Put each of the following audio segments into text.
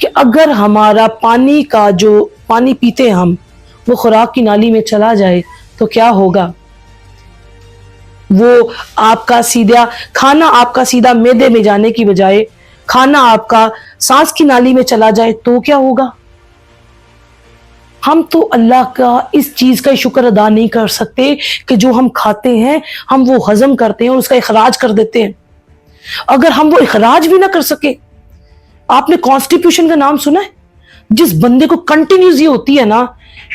کہ اگر ہمارا پانی کا جو پانی پیتے ہم وہ خوراک کی نالی میں چلا جائے تو کیا ہوگا؟ وہ آپ کا سیدھا کھانا آپ کا سیدھا معدے میں جانے کی بجائے کھانا آپ کا سانس کی نالی میں چلا جائے تو کیا ہوگا؟ ہم تو اللہ کا اس چیز کا شکر ادا نہیں کر سکتے کہ جو ہم کھاتے ہیں ہم وہ ہضم کرتے ہیں اور اس کا اخراج کر دیتے ہیں۔ اگر ہم وہ اخراج بھی نہ کر سکے، آپ نے کانسٹیپیوشن کا نام سنا ہے؟ جس بندے کو کنٹینیوس یہ ہوتی ہے نا،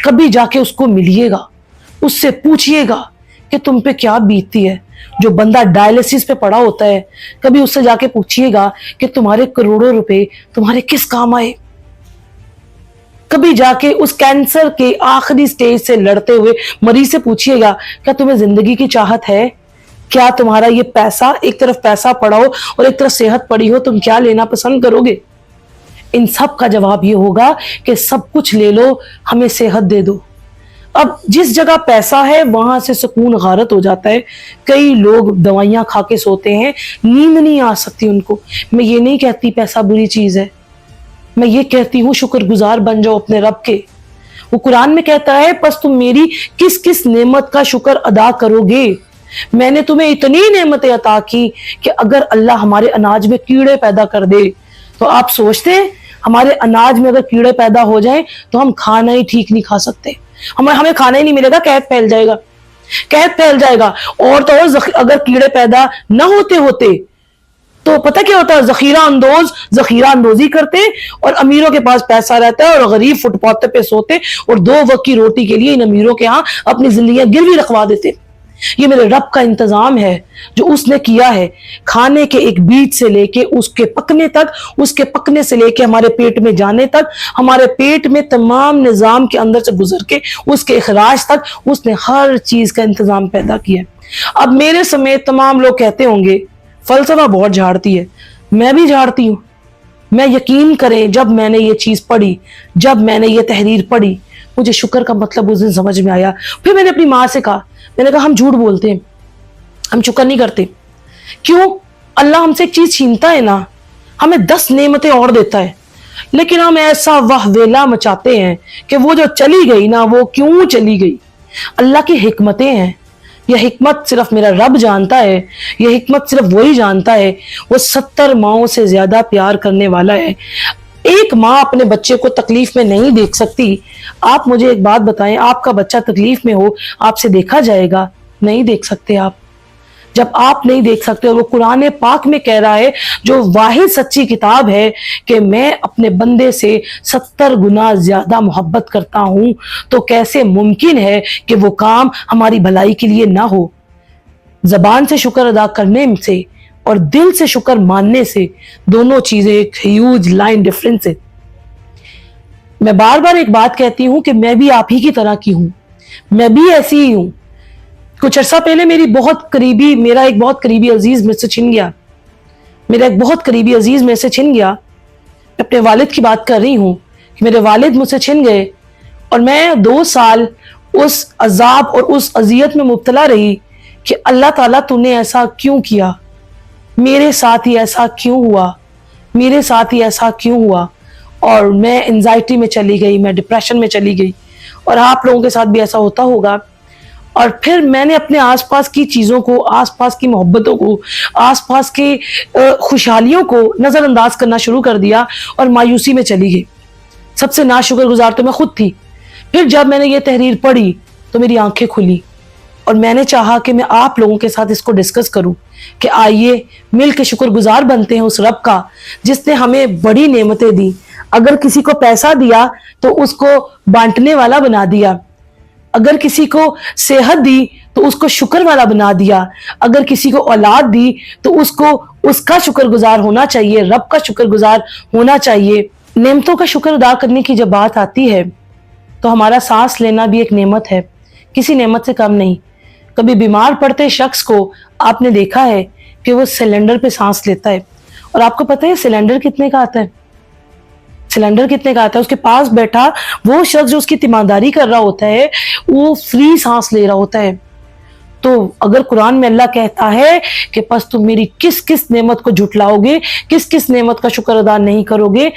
کبھی جا کے اس کو ملیے گا، اس سے پوچھئے گا کہ تم پہ کیا بیتتی ہے۔ جو بندہ ڈائلسس پہ پڑا ہوتا ہے، کبھی اس سے جا کے پوچھئے گا کہ تمہارے کروڑوں روپے تمہارے کس کام آئے۔ کبھی جا کے اس کینسر کے آخری سٹیج سے لڑتے ہوئے مریض سے پوچھئے گا کیا تمہیں زندگی کی چاہت ہے؟ کیا تمہارا یہ پیسہ، ایک طرف پیسہ پڑا ہو اور ایک طرف صحت پڑی ہو، تم کیا لینا پسند کرو گے؟ ان سب کا جواب یہ ہوگا کہ سب کچھ لے لو، ہمیں صحت دے دو۔ اب جس جگہ پیسہ ہے وہاں سے سکون غارت ہو جاتا ہے۔ کئی لوگ دوائیاں کھا کے سوتے ہیں، نیند نہیں آ سکتی ان کو۔ میں یہ نہیں کہتی پیسہ بری چیز ہے، میں یہ کہتی ہوں شکر گزار بن جاؤ اپنے رب کے۔ وہ قرآن میں کہتا ہے پس تم میری کس کس نعمت کا شکر ادا کرو گے؟ میں نے تمہیں اتنی نعمتیں عطا کی کہ اگر اللہ ہمارے اناج میں کیڑے پیدا کر دے تو آپ سوچتے ہیں ہمارے اناج میں اگر کیڑے پیدا ہو جائیں تو ہم کھانا ہی ٹھیک نہیں کھا سکتے، ہمیں کھانا ہی نہیں ملے گا، قحط پھیل جائے گا، قحط پھیل جائے گا۔ اور تو اور اگر کیڑے پیدا نہ ہوتے تو پتہ کیا ہوتا ہے؟ ذخیرہ اندوزی کرتے اور امیروں کے پاس پیسہ رہتا ہے اور غریب فٹ پاتھ پہ سوتے اور 2 وقت کی روٹی کے لیے ان امیروں کے ہاں اپنی زندگیاں گروی رکھوا دیتے۔ یہ میرے رب کا انتظام ہے جو اس نے کیا ہے، کھانے کے ایک بیج سے لے کے اس کے پکنے تک، اس کے پکنے سے لے کے ہمارے پیٹ میں جانے تک، ہمارے پیٹ میں تمام نظام کے اندر سے گزر کے اس کے اخراج تک اس نے ہر چیز کا انتظام پیدا کیا۔ اب میرے سمیت تمام لوگ کہتے ہوں گے فلسفہ بہت جھاڑتی ہے، میں بھی جھاڑتی ہوں۔ میں یقین کریں جب میں نے یہ چیز پڑھی، جب میں نے یہ تحریر پڑھی، مجھے شکر کا مطلب اس دن سمجھ میں آیا۔ پھر میں نے اپنی ماں سے کہا، میں نے کہا ہم جھوٹ بولتے ہیں، ہم شکر نہیں کرتے۔ کیوں؟ اللہ ہم سے ایک چیز چھینتا ہے نا، ہمیں 10 نعمتیں اور دیتا ہے، لیکن ہم ایسا واہ ویلا مچاتے ہیں کہ وہ جو چلی گئی نا، وہ کیوں چلی گئی؟ اللہ کی حکمتیں ہیں۔ یہ حکمت صرف میرا رب جانتا ہے، یہ حکمت صرف وہی جانتا ہے۔ وہ 70 ماؤں سے زیادہ پیار کرنے والا ہے۔ ایک ماں اپنے بچے کو تکلیف میں نہیں دیکھ سکتی۔ آپ مجھے ایک بات بتائیں، آپ کا بچہ تکلیف میں ہو، آپ سے دیکھا جائے گا؟ نہیں دیکھ سکتے آپ۔ جب آپ نہیں دیکھ سکتے، اور وہ قرآن پاک میں کہہ رہا ہے جو واحد سچی کتاب ہے کہ میں اپنے بندے سے 70 گنا زیادہ محبت کرتا ہوں، تو کیسے ممکن ہے کہ وہ کام ہماری بھلائی کے لیے نہ ہو؟ زبان سے شکر ادا کرنے سے اور دل سے شکر ماننے سے دونوں چیزیں ایک ہیوج لائن ڈیفرنس ہے۔ میں بار بار ایک بات کہتی ہوں کہ میں بھی آپ ہی کی طرح کی ہوں، میں بھی ایسی ہی ہوں۔ کچھ عرصہ پہلے میرا ایک بہت قریبی عزیز مجھ سے چھن گیا، میں اپنے والد کی بات کر رہی ہوں کہ میرے والد مجھ سے چھن گئے، اور میں 2 سال اس عذاب اور اس اذیت میں مبتلا رہی کہ اللہ تعالیٰ تو نے ایسا کیوں کیا، میرے ساتھ ہی ایسا کیوں ہوا، اور میں انزائٹی میں چلی گئی، میں ڈپریشن میں چلی گئی، اور آپ لوگوں کے ساتھ بھی ایسا ہوتا ہوگا۔ اور پھر میں نے اپنے آس پاس کی چیزوں کو، آس پاس کی محبتوں کو، آس پاس کی خوشحالیوں کو نظر انداز کرنا شروع کر دیا اور مایوسی میں چلی گئی۔ سب سے ناشکر گزار تو میں خود تھی۔ پھر جب میں نے یہ تحریر پڑھی تو میری آنکھیں کھلی، اور میں نے چاہا کہ میں آپ لوگوں کے ساتھ اس کو ڈسکس کروں کہ آئیے مل کے شکر گزار بنتے ہیں اس رب کا جس نے ہمیں بڑی نعمتیں دی۔ اگر کسی کو پیسہ دیا تو اس کو بانٹنے والا بنا دیا، اگر کسی کو صحت دی تو اس کو شکر والا بنا دیا، اگر کسی کو اولاد دی تو اس کا شکر گزار ہونا چاہیے، رب کا شکر گزار ہونا چاہیے۔ نعمتوں کا شکر ادا کرنے کی جب بات آتی ہے تو ہمارا سانس لینا بھی ایک نعمت ہے، کسی نعمت سے کم نہیں۔ کبھی بیمار پڑتے شخص کو آپ نے دیکھا ہے کہ وہ سلنڈر پہ سانس لیتا ہے، اور آپ کو پتہ ہے سلنڈر کتنے کا آتا ہے؟ اس کے پاس بیٹھا وہ شخص جو اس کی تیمارداری کر رہا ہوتا ہے وہ فری سانس لے رہا ہوتا ہے۔ تو اگر قرآن میں اللہ کہتا ہے کہ پس تم میری کس کس نعمت کو جھٹلاؤ گے، کس کس نعمت کا شکر ادا نہیں کرو گے،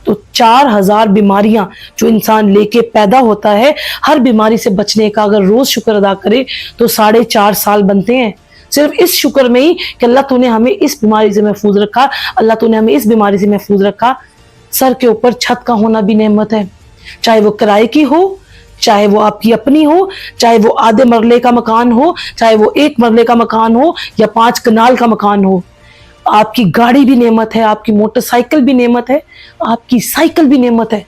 تو 4000 بیماریاں جو انسان لے کے پیدا ہوتا ہے، ہر بیماری سے بچنے کا اگر روز شکر ادا کرے تو 4.5 سال بنتے ہیں، صرف اس شکر میں ہی کہ اللہ تو نے ہمیں اس بیماری سے محفوظ رکھا، اللہ تو نے ہمیں اس بیماری سے محفوظ رکھا۔ سر کے اوپر چھت کا ہونا بھی نعمت ہے، چاہے وہ کرائے کی ہو، چاہے وہ آپ کی اپنی ہو، چاہے وہ آدھے مرلے کا مکان ہو، چاہے وہ 1 مرلے کا مکان ہو یا 5 کنال کا مکان ہو۔ آپ کی گاڑی بھی نعمت ہے، آپ کی موٹر سائیکل بھی نعمت ہے، آپ کی سائیکل بھی نعمت ہے،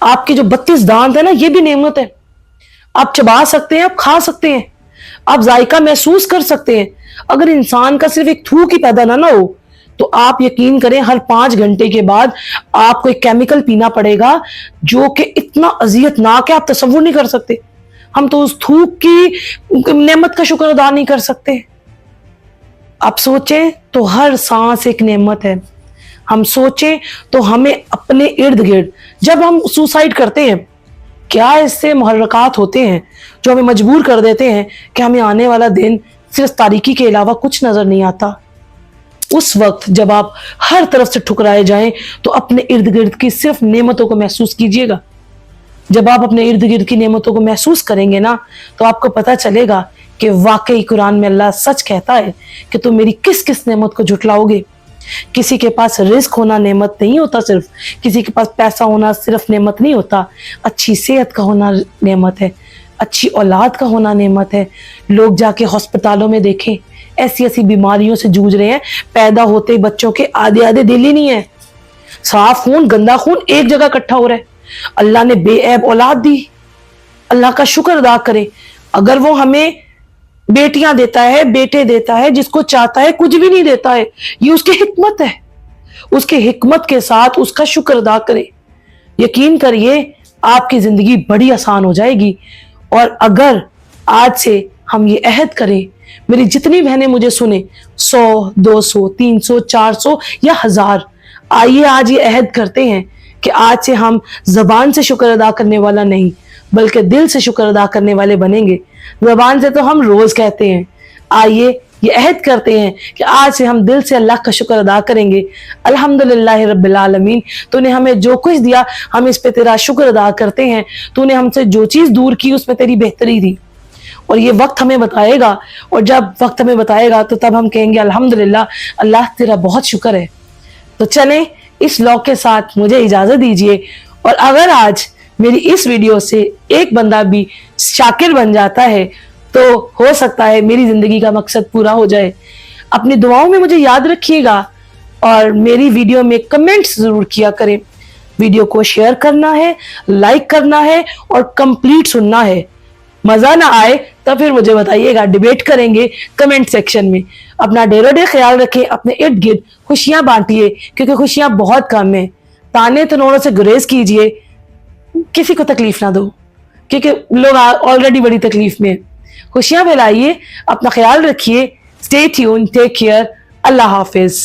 آپ کے جو 32 دانت ہیں نا یہ بھی نعمت ہے۔ آپ چبا سکتے ہیں، آپ کھا سکتے ہیں، آپ ذائقہ محسوس کر سکتے ہیں۔ اگر انسان کا صرف ایک تھوک ہی پیدا نہ ہو تو آپ یقین کریں ہر 5 گھنٹے کے بعد آپ کو ایک کیمیکل پینا پڑے گا جو کہ اتنا اذیت ناک ہے آپ تصور نہیں کر سکتے۔ ہم تو اس تھوک کی نعمت کا شکر ادا نہیں کر سکتے۔ آپ سوچیں تو ہر سانس ایک نعمت ہے۔ ہم سوچیں تو ہمیں اپنے ارد گرد جب ہم سوسائڈ کرتے ہیں کیا اس سے محرکات ہوتے ہیں جو ہمیں مجبور کر دیتے ہیں کہ ہمیں آنے والا دن صرف تاریکی کے علاوہ کچھ نظر نہیں آتا۔ اس وقت جب آپ ہر طرف سے ٹھکرائے جائیں تو اپنے ارد گرد کی صرف نعمتوں کو محسوس کیجئے گا۔ جب آپ اپنے ارد گرد کی نعمتوں کو محسوس کریں گے نا تو آپ کو پتہ چلے گا کہ واقعی قرآن میں اللہ سچ کہتا ہے کہ تم میری کس کس نعمت کو جھٹلاؤ گے۔ کسی کے پاس رزق ہونا نعمت نہیں ہوتا، صرف کسی کے پاس پیسہ ہونا صرف نعمت نہیں ہوتا، اچھی صحت کا ہونا نعمت ہے، اچھی اولاد کا ہونا نعمت ہے۔ لوگ جا کے ہسپتالوں میں دیکھیں ایسی ایسی بیماریوں سے جوجھ رہے ہیں، پیدا ہوتے ہی بچوں کے آدھے دل ہی نہیں ہے، صاف خون گندا خون ایک جگہ اکٹھا ہو رہا ہے۔ اللہ نے بے عیب اولاد دی، اللہ کا شکر ادا کرے۔ اگر وہ ہمیں بیٹیاں دیتا ہے، بیٹے دیتا ہے، جس کو چاہتا ہے کچھ بھی نہیں دیتا ہے، یہ اس کی حکمت ہے، اس کی حکمت کے ساتھ اس کا شکر ادا کرے۔ یقین کریے آپ کی زندگی بڑی آسان ہو جائے گی۔ اور اگر آج سے ہم یہ عہد کریں، میری جتنی بہنیں مجھے سنیں، 100 200 300 400 یا 1000، آئیے آج یہ عہد کرتے ہیں کہ آج سے ہم زبان سے شکر ادا کرنے والا نہیں بلکہ دل سے شکر ادا کرنے والے بنیں گے۔ زبان سے تو ہم روز کہتے ہیں، آئیے یہ عہد کرتے ہیں کہ آج سے ہم دل سے اللہ کا شکر ادا کریں گے۔ الحمدللہ رب العالمین، تو نے ہمیں جو کچھ دیا ہم اس پہ تیرا شکر ادا کرتے ہیں، تو نے ہم سے جو چیز دور کی اس میں تیری بہتری دی، اور یہ وقت ہمیں بتائے گا، اور جب وقت ہمیں بتائے گا تو تب ہم کہیں گے الحمدللہ اللہ تیرا بہت شکر ہے۔ تو چلیں اس لاگ کے ساتھ مجھے اجازت دیجیے، اور اگر آج میری اس ویڈیو سے ایک بندہ بھی شاکر بن جاتا ہے تو ہو سکتا ہے میری زندگی کا مقصد پورا ہو جائے۔ اپنی دعاؤں میں مجھے یاد رکھیے گا، اور میری ویڈیو میں کمنٹس ضرور کیا کریں۔ ویڈیو کو شیئر کرنا ہے، لائک کرنا ہے اور کمپلیٹ سننا ہے۔ مزہ نہ آئے تو پھر مجھے بتائیے گا، ڈیبیٹ کریں گے کمنٹ سیکشن میں۔ اپنا ڈیرو ڈے خیال رکھیں، اپنے ارد گرد خوشیاں بانٹیے کیونکہ خوشیاں بہت کم ہیں۔ تانے تنوڑوں سے گریز کیجیے، کسی کو تکلیف نہ دو کیونکہ لوگ آلریڈی بڑی تکلیف میں ہیں۔ خوشیاں پھیلائیے، اپنا خیال رکھیے۔ اسٹے ٹیون، ٹیک کیئر، اللہ حافظ۔